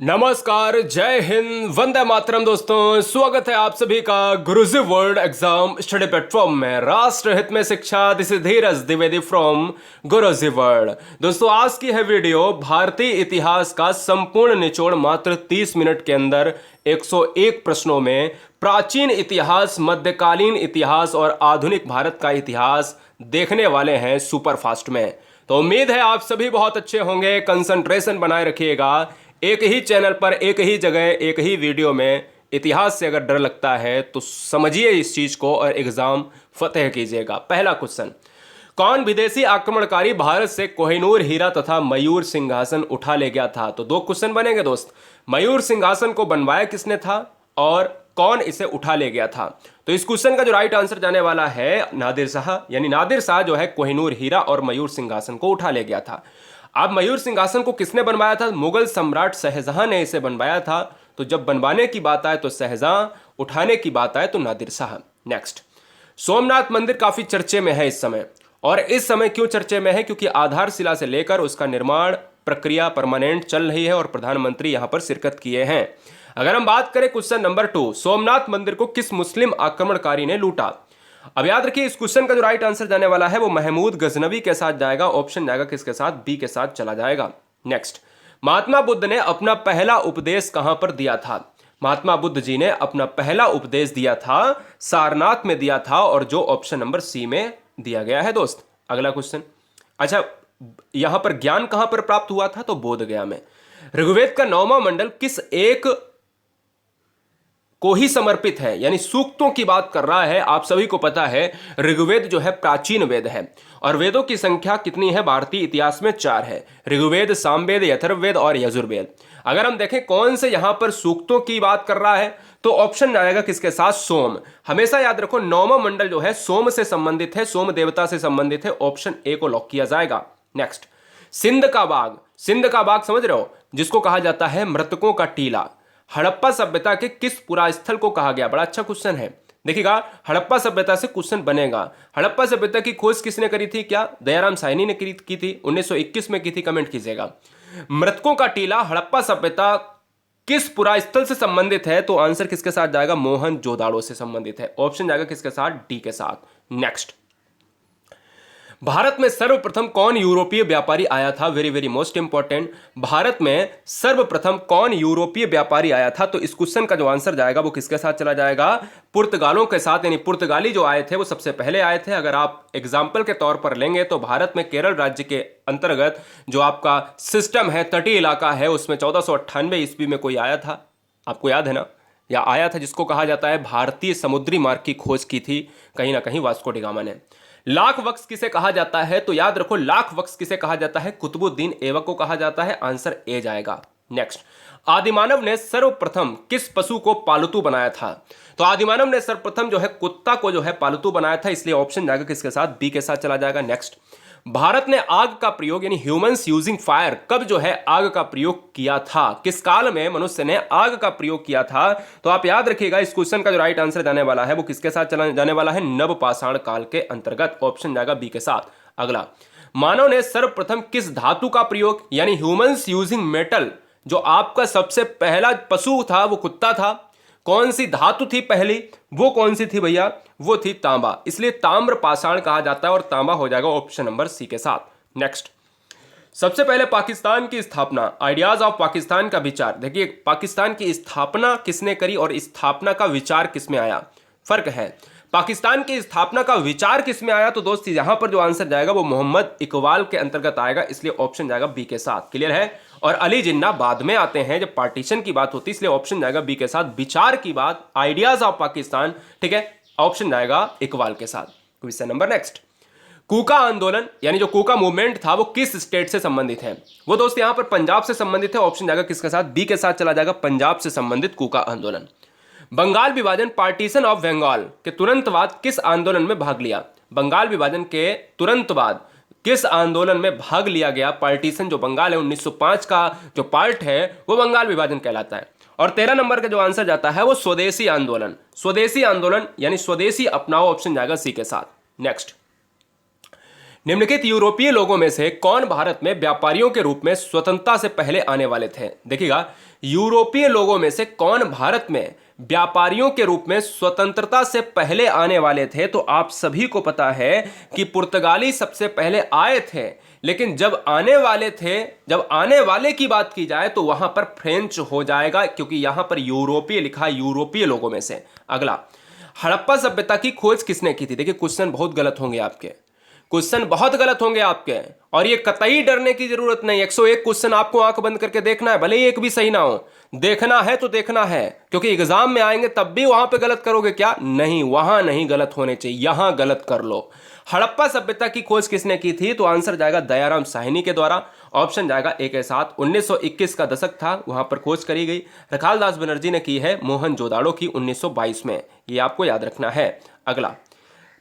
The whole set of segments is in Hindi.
नमस्कार, जय हिंद, वंदे मातरम। दोस्तों, स्वागत है आप सभी का गुरुजी वर्ल्ड एग्जाम स्टडी प्लेटफॉर्म में। राष्ट्र हित में शिक्षा, this is Dheeraj Dwivedi from Guruji world. दोस्तों, आज की है वीडियो भारतीय इतिहास का संपूर्ण निचोड़ मात्र 30 मिनट के अंदर 101 प्रश्नों में प्राचीन इतिहास, मध्यकालीन इतिहास और आधुनिक भारत का इतिहास देखने वाले हैं सुपरफास्ट में। तो उम्मीद है आप सभी बहुत अच्छे होंगे। कंसंट्रेशन बनाए रखिएगा। एक ही चैनल पर, एक ही जगह, एक ही वीडियो में इतिहास से अगर डर लगता है तो समझिए इस चीज को और एग्जाम फतेह कीजिएगा। पहला क्वेश्चन, कौन विदेशी आक्रमणकारी भारत से कोहिनूर हीरा तथा मयूर सिंहासन उठा ले गया था? तो दो क्वेश्चन बनेंगे दोस्त। मयूर सिंहासन को बनवाया किसने था और कौन इसे उठा ले गया था? तो इस क्वेश्चन का जो राइट आंसर जाने वाला है नादिर शाह, यानी नादिर शाह जो है कोहिनूर हीरा और मयूर सिंहासन को उठा ले गया था। अब मयूर सिंहासन को किसने बनवाया था? मुगल सम्राट शाहजहां ने इसे बनवाया था। तो जब बनवाने की बात आए तो शाहजहां, उठाने की बात आए तो नादिर शाह। नेक्स्ट, सोमनाथ मंदिर काफी चर्चे में है इस समय। और इस समय क्यों चर्चे में है? क्योंकि आधारशिला से लेकर उसका निर्माण प्रक्रिया परमानेंट चल रही है और प्रधानमंत्री यहां पर शिरकत किए हैं। अगर हम बात करें क्वेश्चन नंबर 2, सोमनाथ मंदिर को किस मुस्लिम आक्रमणकारी ने लूटा? अब याद रखिए, इस क्वेश्चन का जो राइट आंसर जाने वाला है वो महमूद गजनवी के साथ जाएगा। ऑप्शन जाएगा किसके साथ? बी के साथ चला जाएगा। नेक्स्ट, महात्मा बुद्ध ने अपना पहला उपदेश कहां पर दिया था? महात्मा बुद्ध जी ने अपना पहला उपदेश दिया था सारनाथ में दिया था, और जो ऑप्शन नंबर सी में दिया गया है दोस्त। अगला क्वेश्चन, अच्छा यहां पर ज्ञान कहां पर प्राप्त हुआ था? तो बोध गया में। ऋग्वेद का 9वां मंडल किस एक को ही समर्पित है? यानी सूक्तों की बात कर रहा है। आप सभी को पता है ऋग्वेद जो है प्राचीन वेद है और वेदों की संख्या कितनी है भारतीय इतिहास में? 4 है। ऋग्वेद, सामवेद, अथर्ववेद और यजुर्वेद। अगर हम देखें कौन से यहां पर सूक्तों की बात कर रहा है तो ऑप्शन आएगा किसके साथ? सोम। हमेशा याद रखो 9वां मंडल जो है सोम से संबंधित है, सोम देवता से संबंधित है। ऑप्शन ए को लॉक किया जाएगा। नेक्स्ट, सिंध का बाग। सिंध का बाग समझ रहे हो, जिसको कहा जाता है मृतकों का टीला, हड़प्पा सभ्यता के किस पुरास्थल को कहा गया? बड़ा अच्छा क्वेश्चन है, देखिएगा। हड़प्पा सभ्यता से क्वेश्चन बनेगा। हड़प्पा सभ्यता की खोज किसने करी थी? क्या दयाराम साहनी ने की थी? 1921 में की थी। कमेंट कीजिएगा। मृतकों का टीला हड़प्पा सभ्यता किस पुरास्थल से संबंधित है? तो आंसर किसके साथ जाएगा? मोहनजोदाड़ो से संबंधित है। ऑप्शन जाएगा किसके साथ? डी के साथ। नेक्स्ट, भारत में सर्वप्रथम कौन यूरोपीय व्यापारी आया था? Very very most important. Bharat में सर्वप्रथम कौन यूरोपीय व्यापारी आया था? तो इस क्वेश्चन का जो आंसर जाएगा वो किसके साथ चला जाएगा? पुर्तगालों के साथ। यानी पुर्तगाली जो आए थे वो सबसे पहले आए थे। अगर आप एग्जाम्पल के तौर पर लेंगे तो भारत में केरल राज्य के अंतर्गत जो आपका सिस्टम है, तटीय इलाका है, उसमें 1498 ईस्वी में कोई आया था, आपको याद है ना? या आया था, जिसको कहा जाता है भारतीय समुद्री मार्ग की खोज की थी कहीं ना कहीं वास्को डी गामा ने। लाख वक्स किसे कहा जाता है? तो याद रखो लाख वक्स किसे कहा जाता है? कुतुबुद्दीन ऐबक को कहा जाता है। आंसर ए जाएगा। नेक्स्ट, आदिमानव ने सर्वप्रथम किस पशु को पालतू बनाया था? तो आदिमानव ने सर्वप्रथम जो है कुत्ता को जो है पालतू बनाया था, इसलिए ऑप्शन जाएगा किसके साथ? बी के साथ चला जाएगा। नेक्स्ट, भारत ने आग का प्रयोग यानी ह्यूमंस यूजिंग फायर कब जो है आग का प्रयोग किया था? किस काल में मनुष्य ने आग का प्रयोग किया था? तो आप याद रखिएगा इस क्वेश्चन का जो राइट आंसर जाने वाला है वो किसके साथ चला जाने वाला है? नवपाषाण काल के अंतर्गत। ऑप्शन जाएगा बी के साथ। अगला, मानव ने सर्वप्रथम किस धातु का प्रयोग यानी ह्यूमंस यूजिंग मेटल, जो आपका सबसे पहला पशु था वो कुत्ता था, कौन सी धातु थी पहली? वो कौन सी थी भैया? वो थी तांबा, इसलिए ताम्र पाषाण कहा जाता है और तांबा हो जाएगा ऑप्शन नंबर सी के साथ। नेक्स्ट, सबसे पहले पाकिस्तान की स्थापना, आइडियाज ऑफ पाकिस्तान का विचार। देखिए पाकिस्तान की स्थापना किसने करी और स्थापना का विचार किसमें आया, फर्क है। पाकिस्तान की स्थापना का विचार किसमें आया? तो दोस्त यहां पर जो आंसर जाएगा वो मोहम्मद इकबाल के अंतर्गत आएगा, इसलिए ऑप्शन जाएगा बी के साथ। क्लियर है? और अली जिन्ना बाद में आते हैं जब पार्टीशन की बात होती है, इसलिए ऑप्शन जाएगा बी के साथ। विचार की बात, आइडियाज ऑफ पाकिस्तान, ठीक है, ऑप्शन जाएगा इकबाल के साथ। क्वेश्चन नंबर नेक्स्ट, कूका आंदोलन यानी जो कूका मूवमेंट था वो किस स्टेट से संबंधित है? वो दोस्त यहां पर पंजाब से संबंधित है। ऑप्शन जाएगा किसके साथ? बी के साथ चला जाएगा, पंजाब से संबंधित कूका आंदोलन। बंगाल विभाजन, पार्टीशन ऑफ बंगाल के तुरंत बाद किस आंदोलन में भाग लिया? बंगाल विभाजन के तुरंत बाद किस आंदोलन में भाग लिया गया? पार्टीशन जो बंगाल है 1905 का जो पार्ट है वो बंगाल विभाजन कहलाता है। और 13 नंबर का जो आंसर जाता है वो स्वदेशी आंदोलन। स्वदेशी आंदोलन यानी स्वदेशी अपनाओ, ऑप्शन जाएगा सी के साथ। नेक्स्ट, निम्नलिखित यूरोपीय लोगों में से कौन भारत में व्यापारियों के रूप में स्वतंत्रता से पहले आने वाले थे? देखिएगा, यूरोपीय लोगों में से कौन भारत में व्यापारियों के रूप में स्वतंत्रता से पहले आने वाले थे? तो आप सभी को पता है कि पुर्तगाली सबसे पहले आए थे, लेकिन जब आने वाले की बात की जाए तो वहां पर फ्रेंच हो जाएगा, क्योंकि यहां पर यूरोपीय लिखा है, यूरोपीय लोगों में से। अगला, हड़प्पा सभ्यता की खोज किसने की थी? देखिए, क्वेश्चन बहुत गलत होंगे आपके, और ये कतई डरने की जरूरत नहीं। 101 क्वेश्चन आपको आंख बंद करके देखना है, भले ही एक भी सही ना हो, देखना है तो देखना है, क्योंकि एग्जाम में आएंगे तब भी वहां पे गलत करोगे क्या? नहीं, वहां नहीं गलत होने चाहिए, यहां गलत कर लो। हड़प्पा सभ्यता की खोज किसने की थी? तो आंसर जाएगा दयाराम साहनी के द्वारा। ऑप्शन जाएगा ए के साथ। 1921 का दशक था, वहां पर खोज करी गई। रखालदास बनर्जी ने की है मोहनजोदाड़ो की 1922 में, ये आपको याद रखना है। अगला,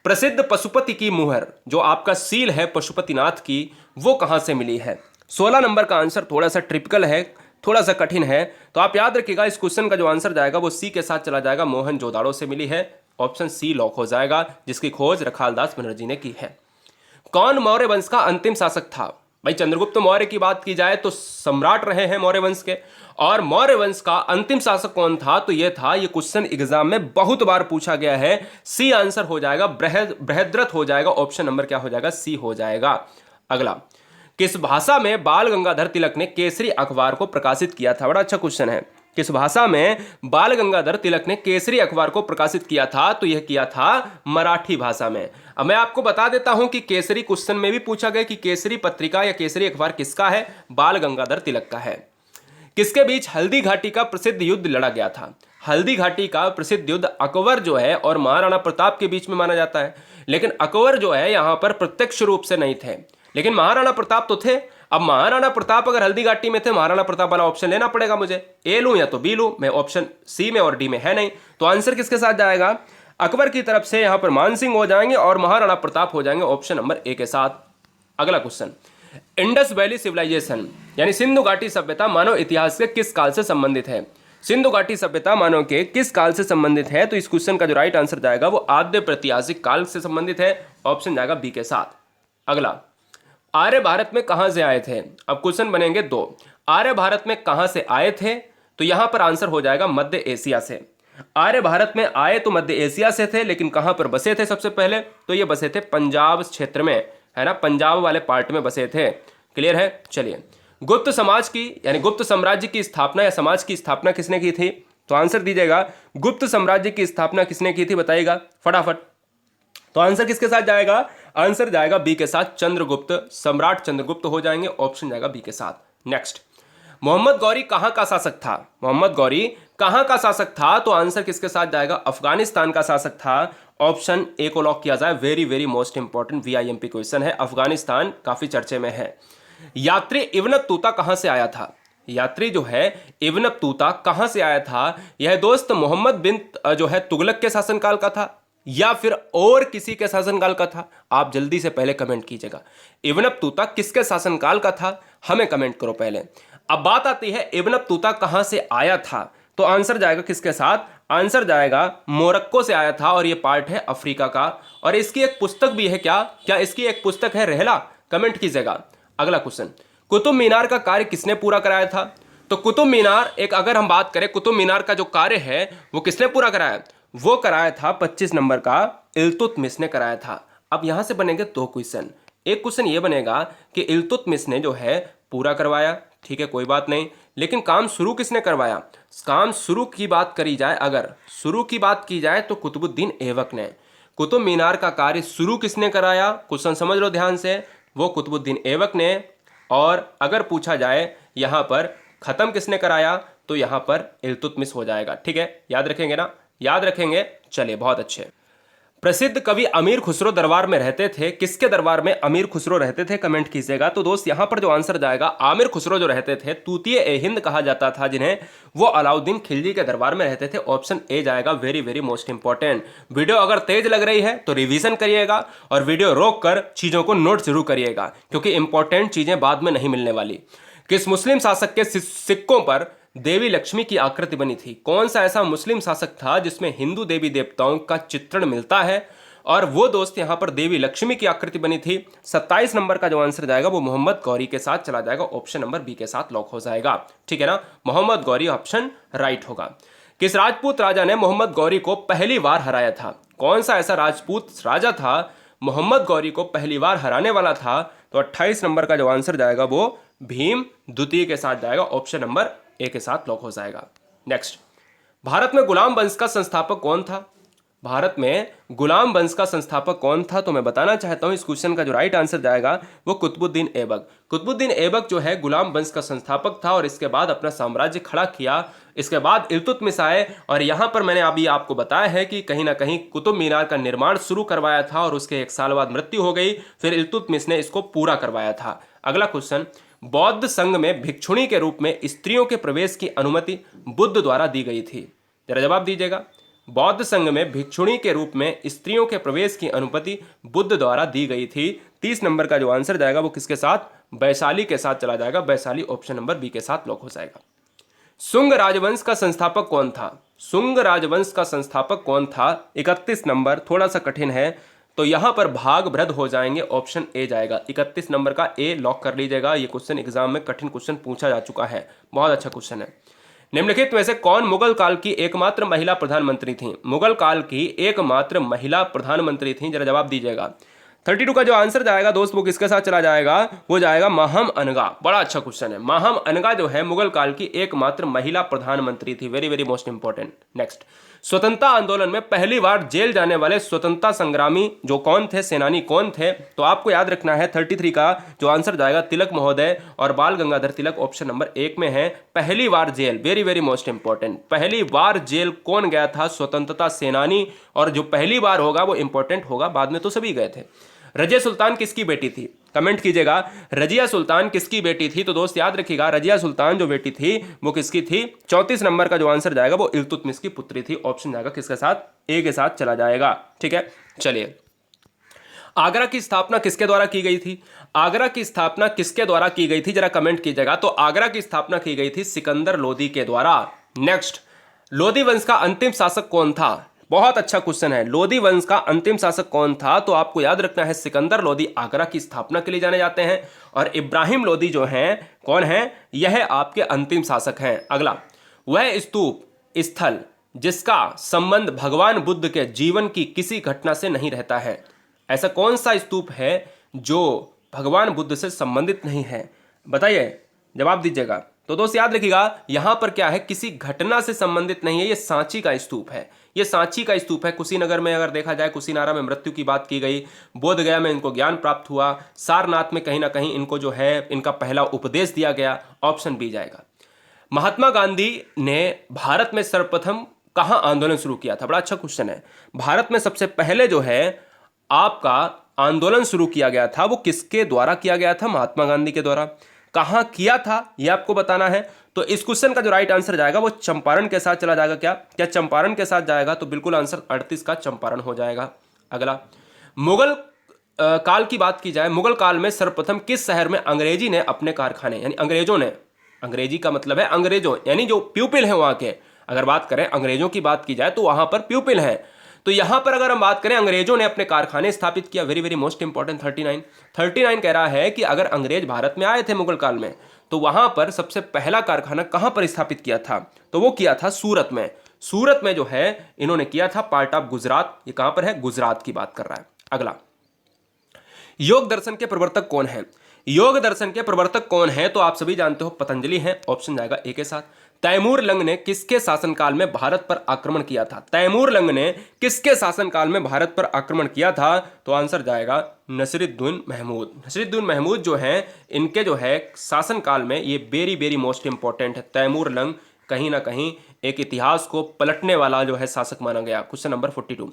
प्रसिद्ध पशुपति की मुहर, जो आपका सील है पशुपतिनाथ की, वो कहां से मिली है? 16 नंबर का आंसर थोड़ा सा ट्रिपिकल है, थोड़ा सा कठिन है, तो आप याद रखिएगा इस क्वेश्चन का जो आंसर जाएगा वो सी के साथ चला जाएगा, मोहनजोदाड़ो से मिली है। ऑप्शन सी लॉक हो जाएगा, जिसकी खोज रखालदास बनर्जी ने की है। कौन मौर्य वंश का अंतिम शासक था? भाई, चंद्रगुप्त मौर्य की बात की जाए तो सम्राट रहे हैं मौर्य वंश के, और मौर्य वंश का अंतिम शासक कौन था? तो ये क्वेश्चन एग्जाम में बहुत बार पूछा गया है। सी आंसर हो जाएगा, बृहद्रथ हो जाएगा। ऑप्शन नंबर क्या हो जाएगा? सी हो जाएगा। अगला, किस भाषा में बाल गंगाधर तिलक ने केसरी अखबार को प्रकाशित किया था? बड़ा अच्छा क्वेश्चन है। किस भाषा में बाल गंगाधर तिलक ने केसरी अखबार को प्रकाशित किया था? तो यह किया था मराठी भाषा में। अब मैं आपको बता देता हूं कि केसरी क्वेश्चन में भी पूछा गया कि केसरी पत्रिका या केसरी अखबार किसका है? बाल गंगाधर तिलक का है। किसके बीच हल्दी घाटी का प्रसिद्ध युद्ध लड़ा गया था? हल्दी घाटी का प्रसिद्ध युद्ध अकबर जो है और महाराणा प्रताप के बीच में माना जाता है, लेकिन अकबर जो है यहां पर प्रत्यक्ष रूप से नहीं थे, लेकिन महाराणा प्रताप तो थे। अब महाराणा प्रताप अगर हल्दी घाटी में थे, महाराणा प्रताप वाला ऑप्शन लेना पड़ेगा मुझे, ए लूं या तो बी लूं। मैं ऑप्शन सी में और डी में है नहीं, तो आंसर किसके साथ जाएगा? अकबर की तरफ से यहां पर मानसिंह हो जाएंगे और महाराणा प्रताप हो जाएंगे ऑप्शन नंबर ए के साथ। अगला क्वेश्चन, इंडस वैली सिविलाइजेशन यानी सिंधु घाटी सभ्यता मानव इतिहास के किस काल से संबंधित है? सिंधु घाटी सभ्यता मानव के किस काल से संबंधित है? तो इस क्वेश्चन का जो राइट आंसर जाएगा वो आद्य प्रातिहासिक काल से संबंधित है। ऑप्शन जाएगा बी के साथ। अगला, आर्य भारत में कहां से आए थे? अब क्वेश्चन बनेंगे दो। आर्य भारत में कहां से आए थे? तो यहां पर आंसर हो जाएगा मध्य एशिया से। आर्य भारत में आए तो मध्य एशिया से थे, लेकिन कहां पर बसे थे सबसे पहले? तो ये बसे थे पंजाब क्षेत्र में, है ना, पंजाब वाले पार्ट में बसे थे। क्लियर है? चलिए, गुप्त समाज की यानी गुप्त साम्राज्य की स्थापना या समाज की स्थापना किसने की थी? तो आंसर दीजिएगा, गुप्त साम्राज्य की स्थापना किसने की थी? बताइएगा फटाफट। तो आंसर किसके साथ जाएगा? आंसर जाएगा बी के साथ, चंद्रगुप्त, सम्राट चंद्रगुप्त हो जाएंगे। ऑप्शन जाएगा बी के साथ। नेक्स्ट, मोहम्मद गौरी कहां का शासक था? मोहम्मद गौरी कहां का शासक था? तो आंसर किसके साथ जाएगा? अफगानिस्तान का शासक था। ऑप्शन ए को लॉक किया जाए। Very very most important VIMP question है, अफगानिस्तान काफी चर्चे में है। यात्री इब्न बतूता कहां से आया था? यात्री जो है इब्न बतूता कहां से आया था? यह दोस्त मोहम्मद बिन जो है तुगलक के शासनकाल का था या फिर और किसी के शासनकाल का था? आप जल्दी से पहले कमेंट कीजिएगा, इब्न बतूता किसके शासनकाल का था? हमें कमेंट करो पहले। अब बात आती है इब्न बतूता कहां से आया था, तो आंसर जाएगा किसके साथ? आंसर जाएगा मोरक्को से आया था, और ये पार्ट है अफ्रीका का। और इसकी एक पुस्तक भी है, क्या इसकी एक पुस्तक है? रहला, कमेंट कीजिएगा। अगला क्वेश्चन, कुतुब मीनार का कार्य किसने पूरा कराया था? तो कुतुब मीनार अगर हम बात करें, कुतुब मीनार का जो कार्य है वो किसने पूरा कराया? वो कराया था 25 नंबर का इल्तुतमिश ने कराया था। अब यहां से बनेंगे दो क्वेश्चन। एक क्वेश्चन ये बनेगा कि इल्तुतमिश ने जो है पूरा करवाया, ठीक है कोई बात नहीं, लेकिन काम शुरू किसने करवाया? काम शुरू की बात करी जाए, अगर शुरू की बात की जाए तो कुतुबुद्दीन ऐबक ने। कुतुब मीनार का कार्य शुरू किसने कराया? क्वेश्चन समझ लो ध्यान से, वो कुतुबुद्दीन ऐबक ने। और अगर पूछा जाए यहां पर खत्म किसने कराया, तो यहां पर इल्तुतमिश हो जाएगा। ठीक है, याद रखेंगे ना? याद रखेंगे। चलिए, बहुत अच्छे। प्रसिद्ध कवि अमीर खुसरो दरबार में रहते थे, किसके दरबार में अमीर खुसरो रहते थे? कमेंट कीजिएगा। तो दोस्त यहां पर जो आंसर जाएगा, आमिर खुसरो जो रहते थे, तूतीय ए हिंद कहा जाता था जिन्हें, वो अलाउद्दीन खिलजी के दरबार में रहते थे। ऑप्शन ए जाएगा, very very most important. Video अगर तेज लग रही है तो रिवीजन करिएगा, और वीडियो रोक कर चीजों को नोट जरूर करिएगा, क्योंकि इंपॉर्टेंट चीजें बाद में नहीं मिलने वाली। किस मुस्लिम शासक के सिक्कों पर देवी लक्ष्मी की आकृति बनी थी? कौन सा ऐसा मुस्लिम शासक था जिसमें हिंदू देवी देवताओं का चित्रण मिलता है? और वो दोस्त यहाँ पर देवी लक्ष्मी की आकृति बनी थी। 27 नंबर का जो आंसर जाएगा वो मोहम्मद गौरी के साथ चला जाएगा, ऑप्शन नंबर बी के साथ लॉक हो जाएगा। ठीक है ना, मोहम्मद गौरी ऑप्शन राइट होगा। किस राजपूत राजा ने मोहम्मद गौरी को पहली बार हराया था? कौन सा ऐसा राजपूत राजा था मोहम्मद गौरी को पहली बार हराने वाला था? तो 28 नंबर का जो आंसर जाएगा वो भीम द्वितीय के साथ जाएगा, ऑप्शन नंबर ए के साथ लॉक हो जाएगा। नेक्स्ट, भारत में गुलाम वंश का संस्थापक कौन था? भारत में गुलाम वंश का संस्थापक कौन था? तो मैं बताना चाहता हूं इस क्वेश्चन का जो राइट आंसर जाएगा वो कुतुबुद्दीन ऐबक। कुतुबुद्दीन ऐबक जो है गुलाम वंश का संस्थापक था और इसके बाद अपना साम्राज्य खड़ा किया। इसके बाद इल्तुतमिश आए और यहां पर मैंने अभी आपको बताया है कि कहीं ना कहीं कुतुब मीनार का निर्माण शुरू करवाया था और उसके 1 साल बाद मृत्यु हो गई, फिर इल्तुतमिश ने इसको पूरा करवाया था। अगला क्वेश्चन, बौद्ध संघ में भिक्षुणी के रूप में स्त्रियों के प्रवेश की अनुमति बुद्ध द्वारा दी गई थी? जरा जवाब दीजिएगा। बौद्ध संघ में भिक्षुणी के रूप में स्त्रियों के प्रवेश की अनुमति बुद्ध द्वारा दी गई थी। 30 नंबर का जो आंसर जाएगा वो किसके साथ? वैशाली के साथ चला जाएगा। वैशाली ऑप्शन नंबर बी के साथ लॉक हो जाएगा। शुंग राजवंश का संस्थापक कौन था? शुंग राजवंश का संस्थापक कौन था? 31 नंबर थोड़ा सा कठिन है तो यहां पर भागभद्र हो जाएंगे, ऑप्शन ए जाएगा। 31 नंबर का ए लॉक कर लीजिएगा। ये क्वेश्चन एग्जाम में कठिन क्वेश्चन पूछा जा चुका है, बहुत अच्छा क्वेश्चन है। निम्नलिखित में से कौन मुगल काल की एकमात्र महिला प्रधानमंत्री थी? मुगल काल की एकमात्र महिला प्रधानमंत्री थी, जरा जवाब दीजिएगा। 32 का जो आंसर जाएगा दोस्त वो किसके साथ चला जाएगा? वो जाएगा माहम अनगा। बड़ा अच्छा क्वेश्चन है। माहम अनगा जो है मुगल काल की एकमात्र महिला प्रधानमंत्री थी। Very very most important. Next, स्वतंत्रता आंदोलन में पहली बार जेल जाने वाले स्वतंत्रता संग्रामी जो कौन थे, सेनानी कौन थे? तो आपको याद रखना है 33 का जो आंसर जाएगा तिलक महोदय और बाल गंगाधर तिलक, ऑप्शन नंबर 1 में है। पहली बार jail, very very most important. पहली बार जेल कौन गया था? स्वतंत्रता सेनानी। और जो पहली बार होगा वो इंपॉर्टेंट होगा, बाद में तो सभी गए थे। रजिया सुल्तान किसकी बेटी थी? कमेंट कीजिएगा, रजिया सुल्तान किसकी बेटी थी? तो दोस्त याद रखिएगा रजिया सुल्तान जो बेटी थी वो किसकी थी? 34 नंबर का जो आंसर जाएगा वो इल्तुतमिश की पुत्री थी। ऑप्शन जाएगा किसके साथ? ए के साथ चला जाएगा। ठीक है, चलिए। आगरा की स्थापना किसके द्वारा की गई थी? आगरा की स्थापना किसके द्वारा की गई थी? जरा कमेंट कीजिएगा। तो आगरा की स्थापना की गई थी सिकंदर लोदी के द्वारा। नेक्स्ट, लोदी वंश का अंतिम शासक कौन था? बहुत अच्छा क्वेश्चन है। लोदी वंश का अंतिम शासक कौन था? तो आपको याद रखना है सिकंदर लोदी आगरा की स्थापना के लिए जाने जाते हैं और इब्राहिम लोदी जो हैं कौन है? यह आपके अंतिम शासक हैं। अगला, वह स्तूप स्थल जिसका संबंध भगवान बुद्ध के जीवन की किसी घटना से नहीं रहता है। ऐसा कौन सा स्तूप है जो भगवान बुद्ध से संबंधित नहीं है? बताइए, जवाब दीजिएगा। तो दोस्त याद रखिएगा यहां पर क्या है, किसी घटना से संबंधित नहीं है। ये सांची का स्तूप है। ये सांची का स्तूप है। कुशीनगर में अगर देखा जाए, कुशीनारा में मृत्यु की बात की गई, बोध गया में इनको ज्ञान प्राप्त हुआ, सारनाथ में कहीं ना कहीं इनको जो है इनका पहला उपदेश दिया गया, ऑप्शन बी जाएगा। महात्मा गांधी ने भारत में सर्वप्रथम कहां आंदोलन शुरू किया था? बड़ा अच्छा क्वेश्चन है। भारत में सबसे पहले जो है आपका आंदोलन शुरू किया गया था वो किसके द्वारा किया गया था? महात्मा गांधी के द्वारा। कहां किया था ये आपको बताना है। तो इस क्वेश्चन का जो राइट आंसर जाएगा वो चंपारण के साथ चला जाएगा। क्या चंपारण के साथ जाएगा? तो बिल्कुल आंसर 38 का चंपारण हो जाएगा। अगला, मुगल काल की बात की जाए, मुगल काल में सर्वप्रथम किस शहर में अंग्रेजी ने अपने कारखाने, यानी अंग्रेजों ने, अंग्रेजी का मतलब है अंग्रेजों यानी जो प्यूपिल है वहां के, अगर बात करें अंग्रेजों की बात की जाए तो वहां पर प्यूपिल है। तो यहां पर अगर हम बात करें अंग्रेजों ने अपने कारखाने स्थापित किया। Very very most important. 39 कह रहा है कि अगर अंग्रेज भारत में आए थे मुगल काल में तो वहां पर सबसे पहला कारखाना कहां पर स्थापित किया था? तो वो किया था सूरत में। सूरत में जो है इन्होंने किया था, पार्ट ऑफ गुजरात। ये कहां पर है? गुजरात की बात कर रहा है। अगला, योग दर्शन के प्रवर्तक कौन है? योग दर्शन के प्रवर्तक कौन है? तो आप सभी जानते हो पतंजलि हैं। ऑप्शन जाएगा ए के साथ। तैमूर लंग ने किसके शासनकाल में भारत पर आक्रमण किया था? तैमूर लंग ने किसके शासनकाल में भारत पर आक्रमण किया था? तो आंसर जाएगा नसीरुद्दीन महमूद। नसीरुद्दीन महमूद जो है इनके जो है शासनकाल में, ये वेरी वेरी मोस्ट इंपॉर्टेंट है। तैमूर लंग कहीं ना कहीं एक इतिहास को पलटने वाला जो है शासक माना गया। क्वेश्चन नंबर 42,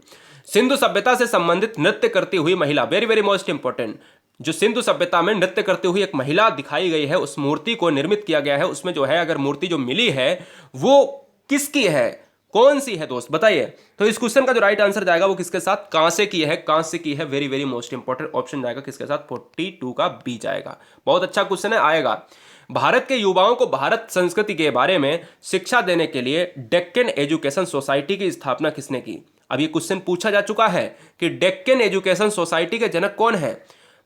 सिंधु सभ्यता से संबंधित नृत्य करती हुई महिला। Very very most important. जो सिंधु सभ्यता में नृत्य करती हुई एक महिला दिखाई गई है, उस मूर्ति को निर्मित किया गया है, उसमें जो है अगर मूर्ति जो मिली है वो किसकी है, कौन सी है दोस्त बताइए। तो इस क्वेश्चन का जो राइट आंसर जाएगा वो किसके साथ? कांसे की है। कांसे की है। Very very most important. Option जाएगा किसके साथ? 42 का बी जाएगा। बहुत अच्छा क्वेश्चन है, आएगा। भारत के युवाओं को भारत संस्कृति के बारे में शिक्षा देने के लिए डेक्कन एजुकेशन सोसाइटी की स्थापना किसने की? अब ये क्वेश्चन पूछा जा चुका है कि डेक्कन एजुकेशन सोसाइटी के जनक कौन है।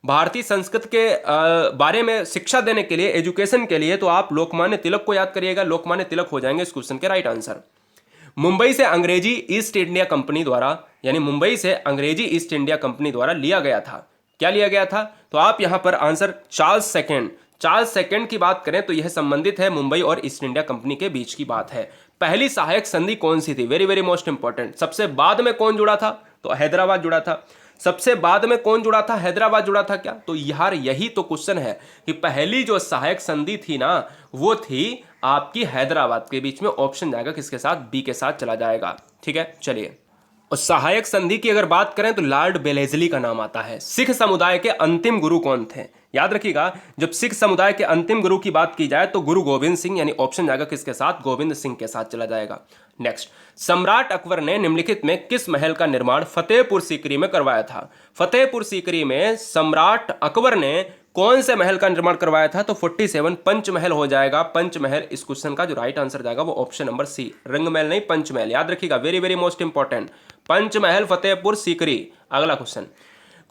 भारतीय संस्कृत के बारे में शिक्षा देने के लिए, एजुकेशन के लिए, तो आप लोकमान्य तिलक को याद करिएगा। लोकमान्य तिलक हो जाएंगे इस क्वेश्चन के राइट आंसर। मुंबई से अंग्रेजी ईस्ट इंडिया कंपनी द्वारा, यानी मुंबई से अंग्रेजी ईस्ट इंडिया कंपनी द्वारा लिया गया था। क्या लिया गया था? तो आप यहां पर आंसर चार्ल्स सेकंड की बात करें तो यह संबंधित है मुंबई और ईस्ट इंडिया कंपनी के बीच की बात है। पहली सहायक संधि कौन सी थी? Very very most important. सबसे बाद में कौन जुड़ा था? तो हैदराबाद जुड़ा था। सबसे बाद में कौन जुड़ा था? हैदराबाद जुड़ा था। क्या? तो यार यही तो क्वेश्चन है कि पहली जो सहायक संधि थी ना, वो थी आपकी हैदराबाद के बीच में। ऑप्शन जाएगा किसके साथ? बी के साथ चला जाएगा। ठीक है, चलिए। और सहायक संधि की अगर बात करें तो लॉर्ड बेलेजली का नाम आता है। सिख समुदाय के अंतिम गुरु कौन थे? याद रखिएगा, जब सिख समुदाय के अंतिम गुरु की बात की जाए तो गुरु गोविंद सिंह, यानी ऑप्शन जाएगा किसके साथ? गोविंद सिंह के साथ चला जाएगा। नेक्स्ट, सम्राट अकबर ने निम्नलिखित में किस महल का निर्माण फतेहपुर सीकरी में करवाया था? फतेहपुर सीकरी में सम्राट अकबर ने कौन से महल का निर्माण करवाया था? तो 47 पंचमहल हो जाएगा। पंचमहल इस क्वेश्चन का जो राइट आंसर जाएगा वो ऑप्शन नंबर सी, रंगमहल नहीं पंचमहल। याद रखिएगा, very very most important, Panchmahal Fatehpur Sikri. अगला क्वेश्चन,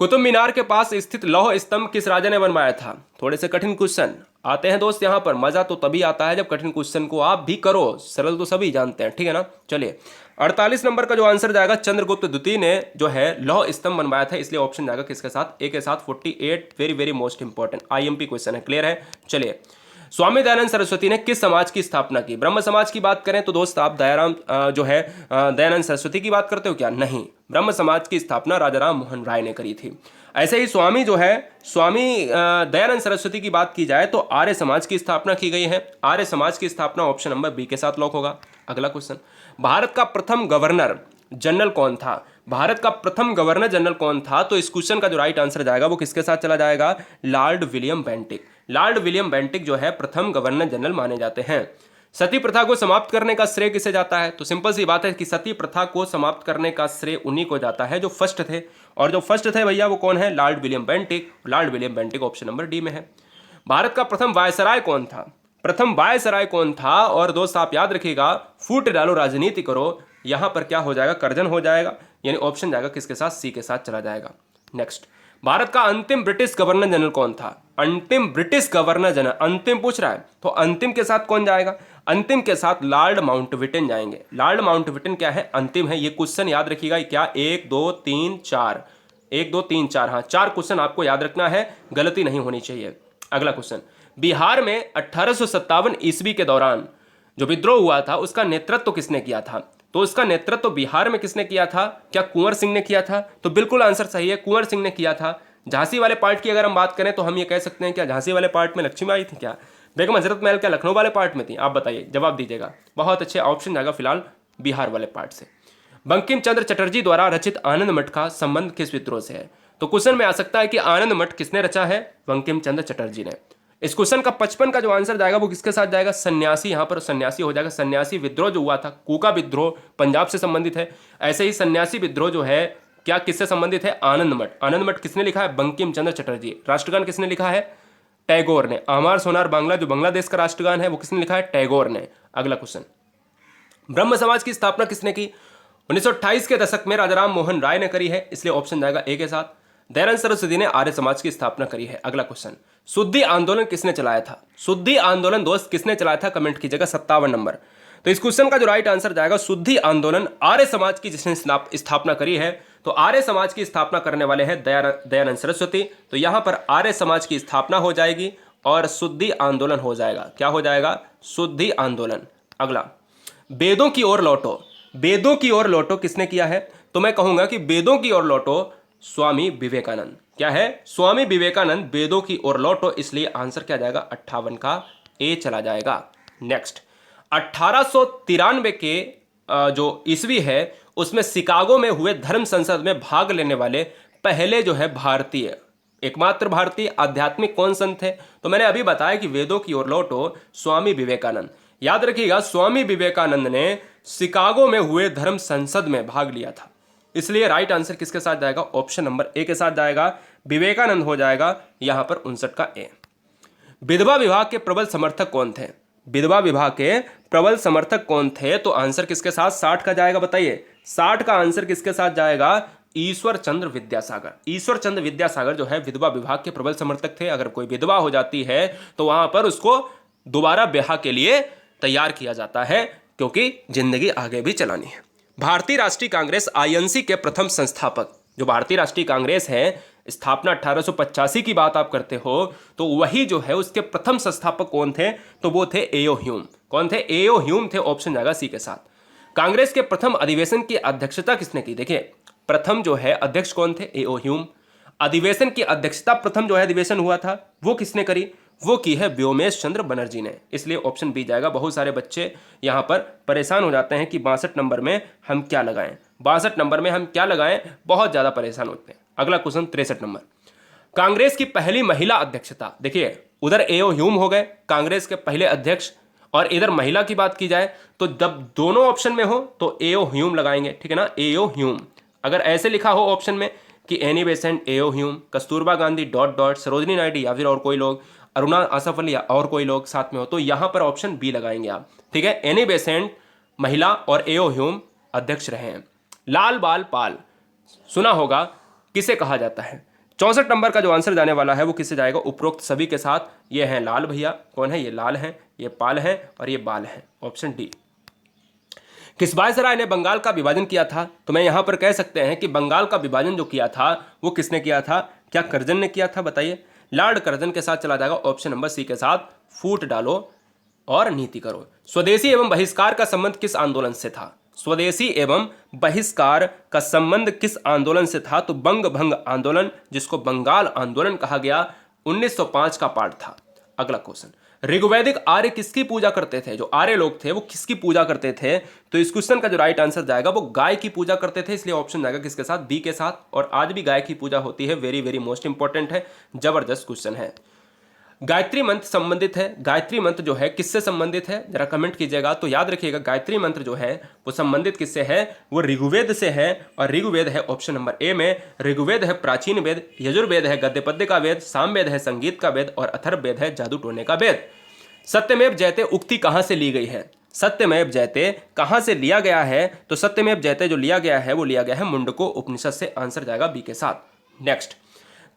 कुतुब मीनार के पास स्थित लौह स्तंभ किस राजा ने बनवाया था? थोड़े से कठिन क्वेश्चन आते हैं दोस्त यहाँ पर। मजा तो तभी आता है जब कठिन क्वेश्चन को आप भी करो, सरल तो सभी जानते हैं, ठीक है ना। चलिए, 48 नंबर का जो आंसर जाएगा, चंद्रगुप्त द्वितीय ने जो है लौह स्तंभ बनवाया था, इसलिए ऑप्शन जाएगा किसके साथ? ए के साथ। 48 very very most important IMP question है। क्लियर है? चलिए, स्वामी दयानंद सरस्वती ने किस समाज की स्थापना की? ब्रह्म समाज की बात करें तो दोस्त आप दयानंद सरस्वती की बात करते हो क्या? नहीं, ब्रह्म समाज की स्थापना राजा राम मोहन राय ने करी थी। ऐसे ही स्वामी दयानंद सरस्वती की बात की जाए तो आर्य समाज की स्थापना की गई है। आर्य समाज की स्थापना ऑप्शन नंबर बी के साथ लॉक होगा। अगला क्वेश्चन, भारत का प्रथम गवर्नर जनरल कौन था? भारत का प्रथम गवर्नर जनरल कौन था? तो इस क्वेश्चन का जो राइट आंसर जाएगा वो किसके साथ चला जाएगा? Lord William Bentinck. Lord William Bentinck जो है प्रथम गवर्नर जनरल माने जाते हैं। सती प्रथा को समाप्त करने का श्रेय किसे जाता है? तो सिंपल सी बात है कि सती प्रथा को समाप्त करने का श्रेय उन्हीं को जाता है जो फर्स्ट थे, और जो फर्स्ट थे भैया वो कौन है? Lord William Bentinck. Lord William Bentinck option number D में है। भारत का प्रथम वायसराय कौन था? प्रथम वायसराय कौन था? और दोस्त आप याद रखिएगा, फूट डालो राजनीति करो, यहां पर क्या हो जाएगा? कर्जन हो जाएगा, यानी ऑप्शन जाएगा किसके साथ? सी के साथ चला जाएगा। नेक्स्ट, भारत का अंतिम ब्रिटिश गवर्नर जनरल कौन था? अंतिम ब्रिटिश गवर्नर जनरल, अंतिम पूछ रहा है तो अंतिम के साथ कौन जाएगा? अंतिम के साथ लॉर्ड माउंटबेटन जाएंगे। लॉर्ड माउंटबेटन क्या है? अंतिम है। ये क्वेश्चन याद रखिएगा, क्या 1 2 3 4, 1 2 3 4, हाँ 4 क्वेश्चन आपको याद रखना है, गलती नहीं होनी चाहिए। अगला क्वेश्चन, बिहार में 1857 ईस्वी के दौरान जो विद्रोह हुआ था उसका नेतृत्व किसने किया था? तो उसका नेतृत्व बिहार में किसने किया था? क्या कुंवर सिंह ने किया था? तो बिल्कुल आंसर सही है, कुंवर सिंह ने किया था। झांसी वाले पार्ट की अगर हम बात करें तो हम ये कह सकते हैं, क्या झांसी वाले पार्ट में लक्ष्मीबाई थी? क्या बेगम हजरत महल क्या लखनऊ वाले पार्ट में थी? आप बताइए, जवाब दीजिएगा। बहुत अच्छे, ऑप्शन जाएगा फिलहाल बिहार वाले पार्ट से। बंकिम चंद्र चटर्जी द्वारा रचित आनंद मठ का संबंध किस विद्रोह से है? तो क्वेश्चन में आ सकता है कि आनंद मठ किसने रचा है? बंकिम चंद्र चटर्जी ने। इस क्वेश्चन का 55 का जो आंसर जाएगा वो किसके साथ जाएगा? सन्यासी। यहां पर सन्यासी हो जाएगा। सन्यासी विद्रोह जो हुआ था, कूका विद्रोह पंजाब से संबंधित है। ऐसे ही सन्यासी विद्रोह जो है क्या किससे संबंधित है? आनंद मठ। आनंद मठ किसने लिखा है? बंकिम चंद्र चटर्जी। राष्ट्रगान किसने लिखा है? टैगोर ने। अमर सोनार बांग्ला जो बांग्लादेश का राष्ट्रगान है वो किसने लिखा है? टैगोर ने। अगला क्वेश्चन, ब्रह्म समाज की स्थापना किसने की? 1928 के दशक में राजा राम मोहन राय ने करी है, इसलिए ऑप्शन जाएगा ए के साथ। दयानंद सरस्वती ने आर्य समाज की स्थापना करी है। अगला क्वेश्चन, शुद्धि आंदोलन किसने चलाया था? शुद्धि आंदोलन दोस्त किसने चलाया था? कमेंट कीजिएगा। 57 नंबर। तो इस क्वेश्चन का जो राइट आंसर जाएगा, शुद्धि आंदोलन आर्य समाज की जिसने स्थापना करी है, तो आर्य समाज की स्थापना करने वाले हैं दयानंद सरस्वती। तो यहां पर आर्य समाज की स्थापना हो जाएगी और शुद्धि आंदोलन हो जाएगा। क्या हो जाएगा? शुद्धि आंदोलन। अगला, वेदों की ओर लौटो। वेदों की ओर लौटो किसने किया है? तो मैं कहूंगा कि वेदों की ओर लौटो स्वामी विवेकानंद। क्या है? स्वामी विवेकानंद वेदों की ओर लौटो, इसलिए आंसर क्या जाएगा? 58 का ए चला जाएगा। नेक्स्ट, 1893 के जो ईस्वी है उसमें शिकागो में हुए धर्म संसद में भाग लेने वाले पहले जो है भारतीय, एकमात्र भारतीय आध्यात्मिक कौन संत थे? तो मैंने अभी बताया कि वेदों की ओर लौटो स्वामी विवेकानंद। याद रखिएगा, स्वामी विवेकानंद ने शिकागो में हुए धर्म संसद में भाग लिया था, इसलिए राइट आंसर किसके साथ जाएगा? ऑप्शन नंबर ए के साथ जाएगा, विवेकानंद हो जाएगा यहां पर 59 का ए। विधवा विवाह के प्रबल समर्थक कौन थे? विधवा विवाह के प्रबल समर्थक कौन थे? तो आंसर किसके साथ 60 का जाएगा? बताइए। 60 का आंसर किसके साथ जाएगा? ईश्वर चंद्र विद्यासागर। ईश्वर चंद्र विद्यासागर जो है विधवा विभाग के प्रबल समर्थक थे। अगर कोई विधवा हो जाती है तो वहां पर उसको दोबारा ब्याह के लिए तैयार किया जाता है, क्योंकि जिंदगी आगे भी चलानी है। भारतीय राष्ट्रीय कांग्रेस आईएनसी के प्रथम संस्थापक, जो भारतीय राष्ट्रीय कांग्रेस है, स्थापना 1885 की बात आप करते हो, तो वही जो है उसके प्रथम संस्थापक कौन थे? तो वो थे एओ ह्यूम। कौन थे? एओ ह्यूम थे। ऑप्शन जाएगा सी के साथ। कांग्रेस के प्रथम अधिवेशन की अध्यक्षता किसने की? देखिए, प्रथम जो है अध्यक्ष कौन थे? एओ ह्यूम। अधिवेशन की अध्यक्षता प्रथम जो है अधिवेशन हुआ था वो किसने करी? वो की है व्योमेश चंद्र बनर्जी ने। इसलिए ऑप्शन बी जाएगा। बहुत सारे बच्चे यहां पर परेशान हो जाते हैं कि 62 नंबर में हम क्या लगाएं, 62 नंबर में हम क्या लगाएं, बहुत ज्यादा परेशान होते हैं। अगला क्वेश्चन 63 नंबर, कांग्रेस की पहली महिला अध्यक्षता। देखिए, उधर एओ ह्यूम हो गए कांग्रेस के पहले अध्यक्ष, और इधर महिला की बात की जाए तो जब दोनों ऑप्शन में हो तो एओ ह्यूम लगाएंगे, ठीक है ना, एओ ह्यूम। अगर ऐसे लिखा हो ऑप्शन में कि Annie Besant, AO Hume, Kasturba Gandhi dot dot, Sarojini Naidu या फिर और कोई लोग, अरुणा आसफ अली या और कोई लोग साथ में हो, तो यहां पर ऑप्शन बी लगाएंगे आप, ठीक है। एनी बेसेंट महिला और एओ ह्यूम अध्यक्ष रहे हैं। लाल बाल पाल सुना होगा, किसे कहा जाता है? 64 नंबर का जो आंसर जाने वाला है वो किससे जाएगा? उपरोक्त सभी के साथ। ये हैं लाल भैया। कौन है? ये लाल है, ये पाल है और ये बाल है। Option D. किस वायसराय ने बंगाल का विभाजन किया था? तो मैं यहां पर कह सकते हैं कि बंगाल का विभाजन जो किया था वो किसने किया था? क्या कर्जन ने किया था? बताइए। लॉर्ड कर्जन के साथ चला जाएगा। ऑप्शन नंबर सी के साथ। फूट डालो और नीति करो। स्वदेशी एवं बहिष्कार का संबंध किस आंदोलन से था? स्वदेशी एवं बहिष्कार का संबंध किस आंदोलन से था? तो बंग भंग आंदोलन, जिसको बंगाल आंदोलन कहा गया, 1905 का पार्ट था। अगला क्वेश्चन, ऋग्वैदिक आर्य किसकी पूजा करते थे? जो आर्य लोग थे वो किसकी पूजा करते थे? तो इस क्वेश्चन का जो राइट आंसर जाएगा वो गाय की पूजा करते थे। इसलिए ऑप्शन जाएगा किसके साथ? बी के साथ। और आज भी गाय की पूजा होती है। वेरी वेरी मोस्ट इंपॉर्टेंट है, जबरदस्त क्वेश्चन है। गायत्री मंत्र संबंधित है। गायत्री मंत्र जो है किससे संबंधित है? जरा कमेंट कीजिएगा। तो याद रखिएगा, गायत्री मंत्र जो है वो संबंधित किससे है? वो ऋग्वेद से है। और ऋग्वेद है ऑप्शन नंबर ए में। ऋग्वेद है प्राचीन वेद, यजुर्वेद है गद्य पद्य का वेद, सामवेद है संगीत का वेद और अथर्ववेद है जादू टोने का वेद। सत्यमेव जयते उक्ति कहां से ली गई है? सत्यमेव जयते कहां से लिया गया है? तो सत्यमेव जयते जो लिया गया है वो लिया गया है मुंडको उपनिषद से। आंसर जाएगा बी के साथ। नेक्स्ट,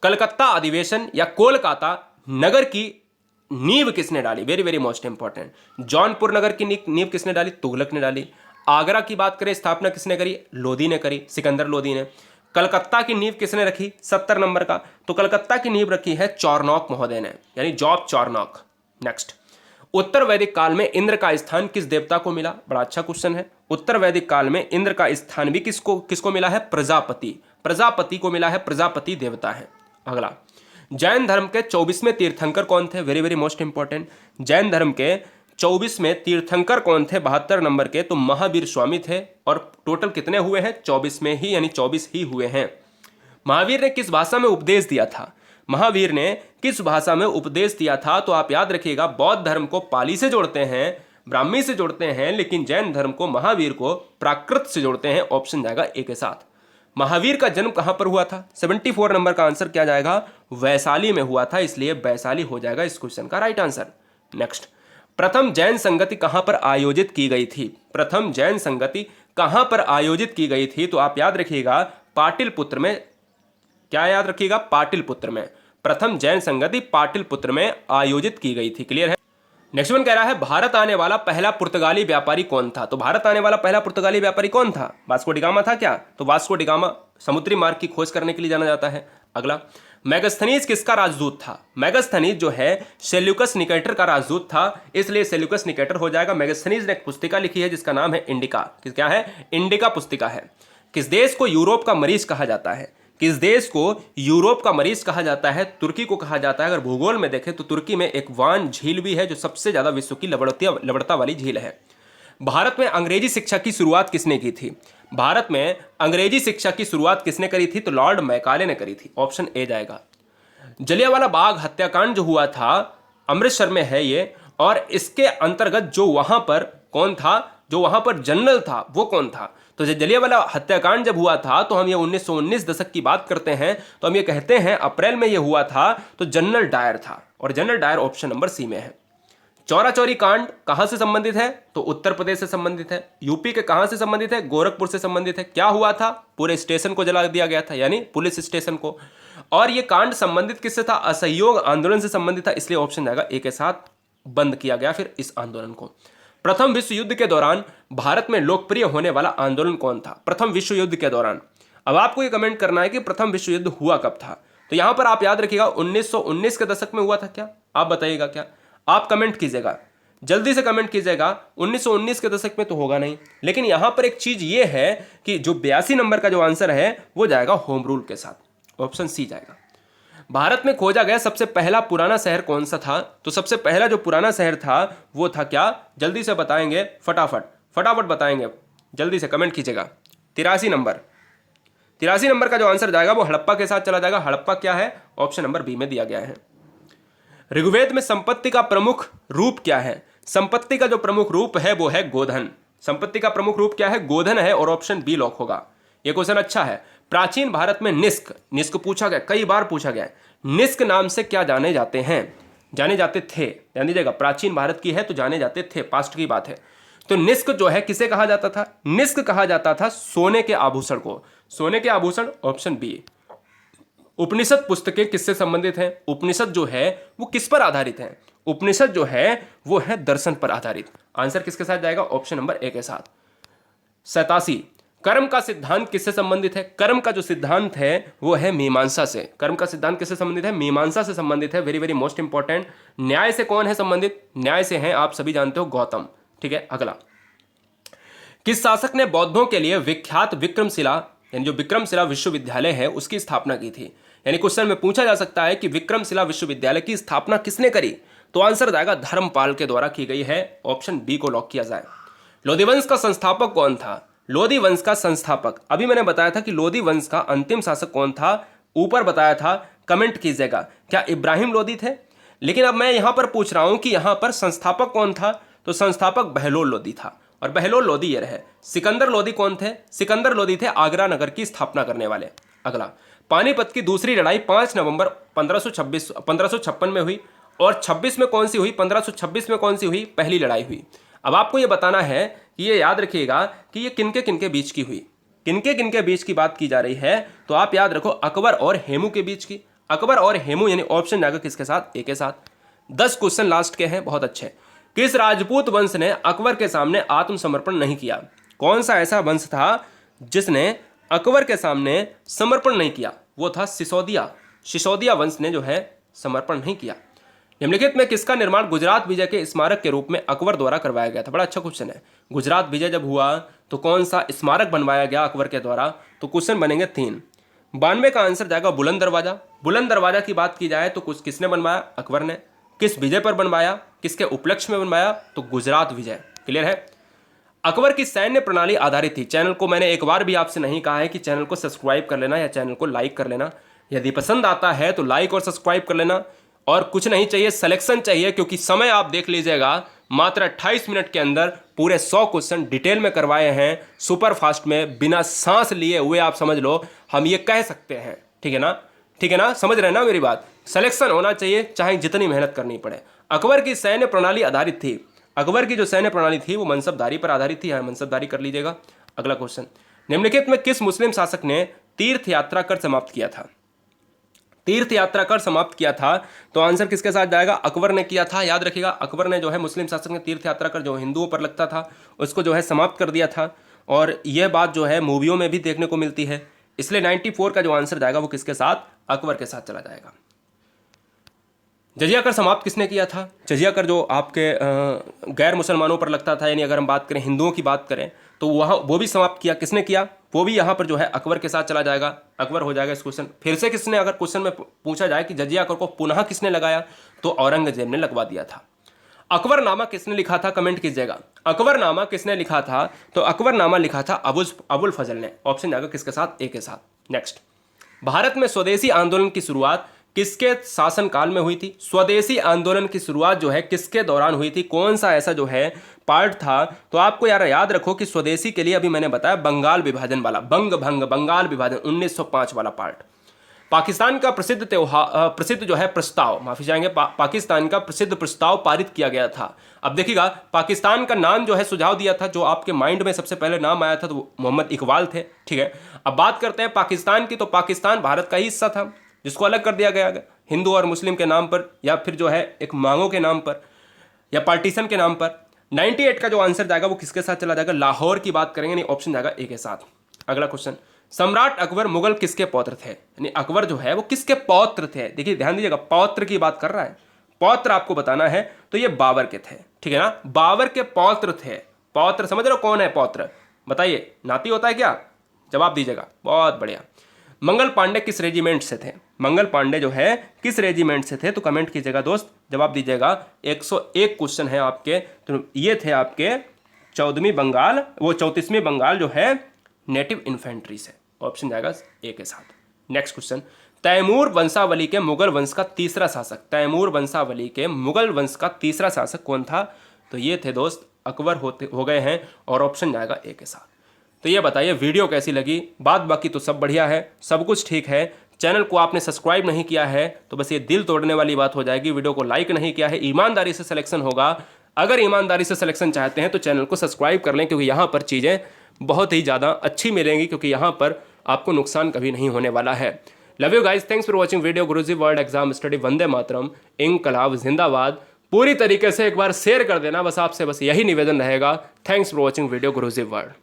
कलकत्ता अधिवेशन या कोलकाता नगर की नींव किसने डाली? Very very most important. Jaunpur नगर की नींव किसने डाली? तुगलक ने डाली। आगरा की बात करें, स्थापना किसने करी? लोधी ने करी, सिकंदर लोधी ने। कलकत्ता की नींव किसने रखी? 70 नंबर का, तो कलकत्ता की नींव रखी है चौरनॉक महोदय ने, यानी जॉब चौरनॉक। नेक्स्ट, उत्तर वैदिक काल में इंद्र का स्थान किस देवता को मिला? बड़ा अच्छा क्वेश्चन है। उत्तर वैदिक काल में इंद्र का स्थान भी किसको मिला है? प्रजापति। प्रजापति को मिला है, प्रजापति देवता है। अगला, जैन धर्म के 24वें तीर्थंकर कौन थे? Very very most important. Jain धर्म के 24वें तीर्थंकर कौन थे? 72 नंबर के, तो महावीर स्वामी थे। और टोटल कितने हुए हैं? 24 में ही, यानी 24 ही हुए हैं। महावीर ने किस भाषा में उपदेश दिया था? महावीर ने किस भाषा में उपदेश दिया था? तो आप याद रखिएगा, बौद्ध धर्म को पाली से जोड़ते हैं, ब्राह्मी से जोड़ते हैं, लेकिन जैन धर्म को, महावीर को प्राकृत से जोड़ते हैं। ऑप्शन जाएगा ए के साथ। महावीर का जन्म कहां पर हुआ था? 74 नंबर का आंसर क्या जाएगा? वैशाली में हुआ था। इसलिए वैशाली हो जाएगा इस क्वेश्चन का राइट आंसर। नेक्स्ट, प्रथम जैन संगति कहां पर आयोजित की गई थी? प्रथम जैन संगति कहां पर आयोजित की गई थी? तो आप याद रखिएगा, पाटिलपुत्र में। क्या याद रखिएगा? पाटिलपुत्र में। प्रथम जैन संगति पाटिलपुत्र में आयोजित की गई थी। क्लियर है? नेक्स्ट वन कह रहा है, भारत आने वाला पहला पुर्तगाली व्यापारी कौन था? तो भारत आने वाला पहला पुर्तगाली व्यापारी कौन था? वास्को डिगामा था क्या? तो वास्को डिगामा समुद्री मार्ग की खोज करने के लिए जाना जाता है। अगला, मैगस्थनीज किसका राजदूत था? मैगस्थनीज जो है सेल्यूकस निकेटर का राजदूत था, इसलिए सेल्यूकस निकेटर हो जाएगा। मैगस्थनीज ने एक पुस्तिका लिखी है जिसका नाम है इंडिका। क्या है? इंडिका पुस्तिका है। किस देश को यूरोप का मरीज कहा जाता है? किस देश को यूरोप का मरीज कहा जाता है? तुर्की को कहा जाता है। अगर भूगोल में देखें तो तुर्की में एक वान झील भी है जो सबसे ज्यादा विश्व की लवणता वाली झील है। भारत में अंग्रेजी शिक्षा की शुरुआत किसने की थी? भारत में अंग्रेजी शिक्षा की शुरुआत किसने करी थी? तो लॉर्ड मैकाले ने करी थी। ऑप्शन ए जाएगा। जलियांवाला बाग हत्याकांड जो हुआ था अमृतसर में है ये, और इसके अंतर्गत जो वहां पर कौन था? जो वहां पर जनरल था वो कौन था? तो जलियांवाला हत्याकांड जब हुआ था तो हम ये 1919 दशक की बात करते हैं, तो हम ये कहते हैं अप्रैल में ये हुआ था, तो जनरल डायर था। और general Dyer option number C में है। चौरा चौरी कांड कहां से संबंधित है? तो उत्तर प्रदेश से संबंधित है। यूपी के कहां से संबंधित है? गोरखपुर से संबंधित है। क्या हुआ था? पूरे स्टेशन को जला दिया गया था, यानी पुलिस स्टेशन को। और ये कांड संबंधित किससे था? असहयोग आंदोलन से संबंधित था, इसलिए ऑप्शन जाएगा ए के साथ बंद किया गया फिर इस आंदोलन को। प्रथम विश्व युद्ध के दौरान भारत में लोकप्रिय होने वाला आंदोलन कौन था? प्रथम विश्व युद्ध के दौरान। अब आपको ये कमेंट करना है कि प्रथम विश्व युद्ध हुआ कब था। तो यहां पर आप याद रखिएगा 1919 के दशक में हुआ था क्या? आप बताइएगा क्या? आप कमेंट कीजिएगा, जल्दी से कमेंट कीजिएगा। 1919 के दशक में तो होगा नहीं, लेकिन यहां पर एक चीज ये है कि जो 82 नंबर का जो आंसर है वो जाएगा होम रूल के साथ, ऑप्शन सी जाएगा। भारत में खोजा गया सबसे पहला पुराना शहर कौन सा था? तो सबसे पहला जो पुराना शहर था वो था क्या? जल्दी से बताएंगे, फटाफट बताएंगे, जल्दी से कमेंट कीजिएगा। 83 नंबर का जो आंसर जाएगा वो हड़प्पा के साथ चला जाएगा। हड़प्पा क्या है? ऑप्शन नंबर बी में दिया गया है। ऋग्वेद में संपत्ति का प्रमुख रूप क्या है? संपत्ति का जो प्रमुख रूप है वो है गोधन। संपत्ति का प्रमुख रूप क्या है? गोधन है, और ऑप्शन बी लॉक होगा। यह क्वेश्चन अच्छा है। प्राचीन भारत में निष्क पूछा गया, कई बार पूछा गया। निष्क नाम से क्या जाने जाते थे? ध्यान दीजिएगा, प्राचीन भारत की है तो जाने जाते थे, पास्ट की बात है। तो निष्क जो है किसे कहा जाता था? निष्क कहा जाता था सोने के आभूषण को। सोने के आभूषण, ऑप्शन बी। उपनिषद पुस्तकें किससे संबंधित हैं? उपनिषद जो है वो किस पर आधारित है? उपनिषद जो है वो है दर्शन पर आधारित। आंसर किसके साथ जाएगा? ऑप्शन नंबर ए के साथ। 87 कर्म का सिद्धांत किससे संबंधित है? कर्म का जो सिद्धांत है वो है मीमांसा से। कर्म का सिद्धांत किससे संबंधित है? मीमांसा से संबंधित है। Very very most important. न्याय से कौन है संबंधित? न्याय से हैं, आप सभी जानते हो, गौतम। ठीक है, अगला। किस शासक ने बौद्धों के लिए विख्यात विक्रमशिला, यानी जो विक्रमशिला विश्वविद्यालय है उसकी स्थापना की थी? यानी क्वेश्चन में पूछा जा सकता है कि विक्रमशिला विश्वविद्यालय की स्थापना किसने करी? तो आंसर जाएगा धर्मपाल के द्वारा की गई है। ऑप्शन बी को लॉक किया जाए। लोधी वंश का संस्थापक कौन था? लोधी वंश का संस्थापक, अभी मैंने बताया था कि लोधी वंश का अंतिम शासक कौन था, ऊपर बताया था, कमेंट कीजिएगा। क्या इब्राहिम लोधी थे? लेकिन अब मैं यहां पर पूछ रहा हूं कि यहां पर संस्थापक कौन था? तो संस्थापक बहलोल लोधी था, और बहलोल लोधी ये रहे। सिकंदर लोधी कौन थे? सिकंदर लोधी थे आगरा नगर की स्थापना करने वाले। अगला, पानीपत की दूसरी लड़ाई 5 नवंबर 1556 में हुई, और 26 में कौन सी हुई? 1526 में कौन सी हुई? पहली लड़ाई हुई। अब आपको ये बताना है कि ये याद रखिएगा कि ये किनके बीच की हुई, किनके बीच की बात की जा रही है। तो आप याद रखो अकबर और हेमू के बीच की। अकबर और हेमू, यानी ऑप्शन जाएगा किसके साथ? ए के साथ। 10 क्वेश्चन लास्ट के हैं, बहुत अच्छे। किस राजपूत वंश ने अकबर के सामने आत्मसमर्पण नहीं किया? कौन सा ऐसा वंश था जिसने अकबर के सामने समर्पण नहीं किया? वो था सिसोदिया। सिसोदिया वंश ने जो है समर्पण नहीं किया। निम्नलिखित में किसका निर्माण गुजरात विजय के स्मारक के रूप में अकबर द्वारा करवाया गया था? बड़ा अच्छा क्वेश्चन है। गुजरात विजय जब हुआ तो कौन सा स्मारक बनवाया गया अकबर के द्वारा? तो क्वेश्चन बनेंगे 3। 92 का आंसर जाएगा बुलंद दरवाजा। बुलंद दरवाजा की बात की जाए तो कुछ किसने बनवाया? अकबर ने। किस विजय पर बनवाया? किसके उपलक्ष्य में बनवाया? तो गुजरात विजय। क्लियर है। अकबर की सैन्य प्रणाली आधारित थी। चैनल को मैंने एक बार भी आपसे नहीं कहा है कि चैनल को सब्सक्राइब कर लेना या चैनल को लाइक कर लेना। यदि पसंद आता है तो लाइक और सब्सक्राइब कर लेना। और कुछ नहीं चाहिए, सिलेक्शन चाहिए, क्योंकि समय आप देख लीजिएगा, मात्र 28 मिनट के अंदर पूरे 100 क्वेश्चन डिटेल में करवाए हैं, सुपर फास्ट में, बिना सांस लिए हुए। आप समझ लो, हम ये कह सकते हैं। ठीक है ना? ठीक है ना? समझ रहे हैं ना मेरी बात? सिलेक्शन होना चाहिए, चाहे जितनी मेहनत करनी पड़े। अकबर की सैन्य प्रणाली आधारित थी। अकबर की जो सैन्य प्रणाली थी वो मनसबदारी पर आधारित थी। यहाँ मनसबदारी कर लीजिएगा। अगला क्वेश्चन, निम्नलिखित में किस मुस्लिम शासक ने तीर्थ यात्रा कर समाप्त किया था? तीर्थ यात्रा कर समाप्त किया था, तो आंसर किसके साथ जाएगा? अकबर ने किया था। याद रखिएगा, अकबर ने जो है, मुस्लिम शासक ने तीर्थ यात्रा कर जो हिंदुओं पर लगता था उसको जो है समाप्त कर दिया था। और यह बात जो है मूवियों में भी देखने को मिलती है। इसलिए 94 का जो आंसर जाएगा वो किसके साथ? अकबर के साथ चला जाएगा। जजिया कर समाप्त किसने किया था? जजिया कर जो आपके गैर मुसलमानों पर लगता था, यानी अगर हम बात करें हिंदुओं की बात करें तो वहाँ वो भी समाप्त किया। किसने किया? वो भी यहाँ पर जो है अकबर के साथ चला जाएगा। अकबर हो जाएगा इस क्वेश्चन। फिर से किसने, अगर क्वेश्चन में पूछा जाए कि जजिया कर को पुनः किसने लगाया, तो औरंगजेब ने लगवा दिया था। अकबरनामा किसने लिखा था? कमेंट कीजिएगा। अकबरनामा किसने लिखा था? तो अकबरनामा लिखा था अबुल फजल ने। ऑप्शन जाएगा किसके साथ? ए के साथ। नेक्स्ट, भारत में स्वदेशी आंदोलन की शुरुआत किसके शासनकाल में हुई थी? स्वदेशी आंदोलन की शुरुआत जो है किसके दौरान हुई थी? कौन सा ऐसा जो है पार्ट था? तो आपको यार याद रखो कि स्वदेशी के लिए अभी मैंने बताया बंगाल विभाजन वाला, बंगाल विभाजन 1905 वाला पार्ट। पाकिस्तान का प्रसिद्ध जो है प्रस्ताव, माफी चाहेंगे, पाकिस्तान का प्रसिद्ध प्रस्ताव पारित किया गया था। अब देखिएगा, पाकिस्तान का नाम जो है सुझाव दिया था, जो आपके माइंड में सबसे पहले नाम आया था तो मोहम्मद इकबाल थे। ठीक है, अब बात करते हैं पाकिस्तान की, तो पाकिस्तान भारत का ही हिस्सा था जिसको अलग कर दिया गया हिंदू और मुस्लिम के नाम पर, या फिर जो है एक मांगों के नाम पर, या पार्टीशन के नाम पर। 98 का जो आंसर जाएगा वो किसके साथ चला जाएगा? लाहौर की बात करेंगे, नहीं ऑप्शन जाएगा ए के साथ। अगला क्वेश्चन, सम्राट अकबर मुगल किसके पौत्र थे? यानी अकबर जो है वो किसके पौत्र थे? देखिए ध्यान दीजिएगा, पौत्र की बात कर रहा है, पौत्र आपको बताना है, तो ये बाबर के थे। ठीक है ना, बाबर के पौत्र थे। पौत्र समझ रहे हो कौन है पौत्र? बताइए, नाती होता है क्या? जवाब दीजिएगा। बहुत बढ़िया। मंगल पांडे किस रेजिमेंट से थे? मंगल पांडे जो है किस रेजिमेंट से थे? तो कमेंट कीजिएगा दोस्त, जवाब दीजिएगा। 101 क्वेश्चन है आपके, तो ये थे आपके 14वीं बंगाल, वो 34वीं बंगाल जो है नेटिव इन्फेंट्री से। ऑप्शन जाएगा ए के साथ। नेक्स्ट क्वेश्चन, तैमूर वंशावली के मुगल वंश का तीसरा शासक, तैमूर वंशावली के मुगल वंश का तीसरा शासक कौन था? तो ये थे दोस्त अकबर हो गए हैं, और ऑप्शन जाएगा ए के साथ। तो ये बताइए वीडियो कैसी लगी? बात बाकी तो सब बढ़िया है, सब कुछ ठीक है। चैनल को आपने सब्सक्राइब नहीं किया है तो बस ये दिल तोड़ने वाली बात हो जाएगी। वीडियो को लाइक नहीं किया है, ईमानदारी से सिलेक्शन होगा। अगर ईमानदारी से सिलेक्शन चाहते हैं तो चैनल को सब्सक्राइब कर लें, क्योंकि यहाँ पर चीज़ें बहुत ही ज़्यादा अच्छी मिलेंगी, क्योंकि यहाँ पर आपको नुकसान कभी नहीं होने वाला है। Love you guys, thanks for watching video. Guruji world exam study, वंदे मातरम, इंकलाब जिंदाबाद। पूरी तरीके से एक बार शेयर कर देना, बस आपसे बस यही निवेदन रहेगा। Thanks for watching video Guruji world.